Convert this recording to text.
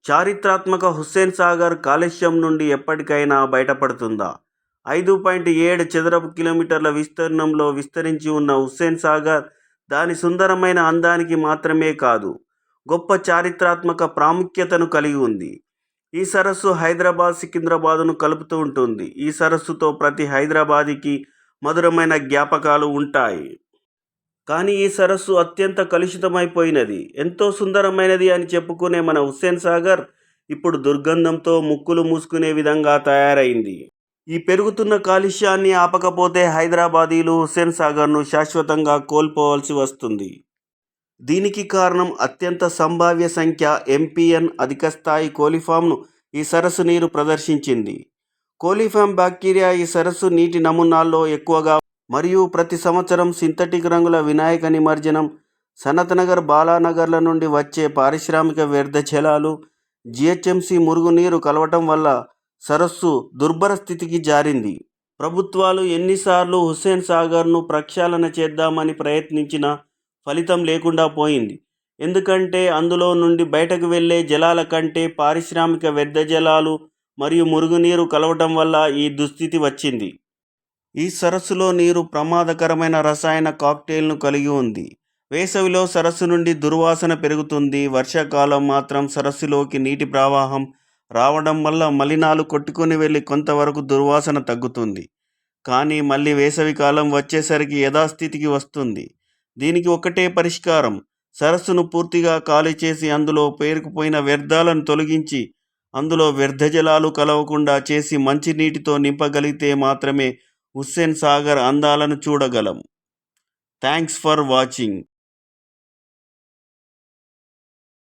చారిత్రాత్మక హుస్సేన్ సాగర్ కాలుష్యం నుండి ఎప్పటికైనా బయటపడుతుందా? 5.7 చదరపు కిలోమీటర్ల విస్తీర్ణంలో విస్తరించి ఉన్న హుస్సేన్ సాగర్ దాని సుందరమైన అందానికి మాత్రమే కాదు, గొప్ప చారిత్రాత్మక ప్రాముఖ్యతను కలిగి ఉంది. ఈ సరస్సు హైదరాబాద్, సికింద్రాబాద్ను కలుపుతూ ఉంటుంది. ఈ సరస్సుతో ప్రతి హైదరాబాదీకి మధురమైన జ్ఞాపకాలు ఉంటాయి. కానీ ఈ సరస్సు అత్యంత కలుషితమైపోయినది. ఎంతో సుందరమైనది అని చెప్పుకునే మన హుస్సేన్ సాగర్ ఇప్పుడు దుర్గంధంతో ముక్కులు మూసుకునే విధంగా తయారైంది. ఈ పెరుగుతున్న కాలుష్యాన్ని ఆపకపోతే హైదరాబాదీలు హుస్సేన్ సాగర్ను శాశ్వతంగా కోల్పోవలసి వస్తుంది. దీనికి కారణం అత్యంత సంభావ్య సంఖ్య ఎంపీఎన్ అధిక స్థాయి కోలిఫామ్ను ఈ సరస్సు నీరు ప్రదర్శించింది. కోలిఫామ్ బ్యాక్టీరియా ఈ సరస్సు నీటి నమూనాల్లో ఎక్కువగా మరియు ప్రతి సంవత్సరం సింథటిక్ రంగుల వినాయక నిమజ్జనం, సనత్నగర్, బాలానగర్ల నుండి వచ్చే పారిశ్రామిక వ్యర్థ జలాలు, జిహెచ్ఎంసీ మురుగునీరు కలవటం వల్ల సరస్సు దుర్భర స్థితికి జారింది. ప్రభుత్వాలు ఎన్నిసార్లు హుస్సేన్ సాగర్ను ప్రక్షాళన చేద్దామని ప్రయత్నించినా ఫలితం లేకుండా పోయింది. ఎందుకంటే అందులో నుండి బయటకు వెళ్లే జలాల కంటే పారిశ్రామిక వ్యర్థ జలాలు మరియు మురుగునీరు కలవటం వల్ల ఈ దుస్థితి వచ్చింది. ఈ సరస్సులో నీరు ప్రమాదకరమైన రసాయన కాక్టైల్ను కలిగి ఉంది. వేసవిలో సరస్సు నుండి దుర్వాసన పెరుగుతుంది. వర్షాకాలం మాత్రం సరస్సులోకి నీటి ప్రవాహం రావడం వల్ల మలినాలు కొట్టుకుని వెళ్ళి కొంతవరకు దుర్వాసన తగ్గుతుంది. కానీ మళ్ళీ వేసవికాలం వచ్చేసరికి యథాస్థితికి వస్తుంది. దీనికి ఒకటే పరిష్కారం: సరస్సును పూర్తిగా ఖాళీ చేసి అందులో పేరుకుపోయిన వ్యర్థాలను తొలగించి అందులో వ్యర్థ జలాలు కలవకుండా చేసి మంచినీటితో నింపగలిగితే మాత్రమే హుస్సేన్ సాగర్ అందాలను చూడగలం. Thanks for watching.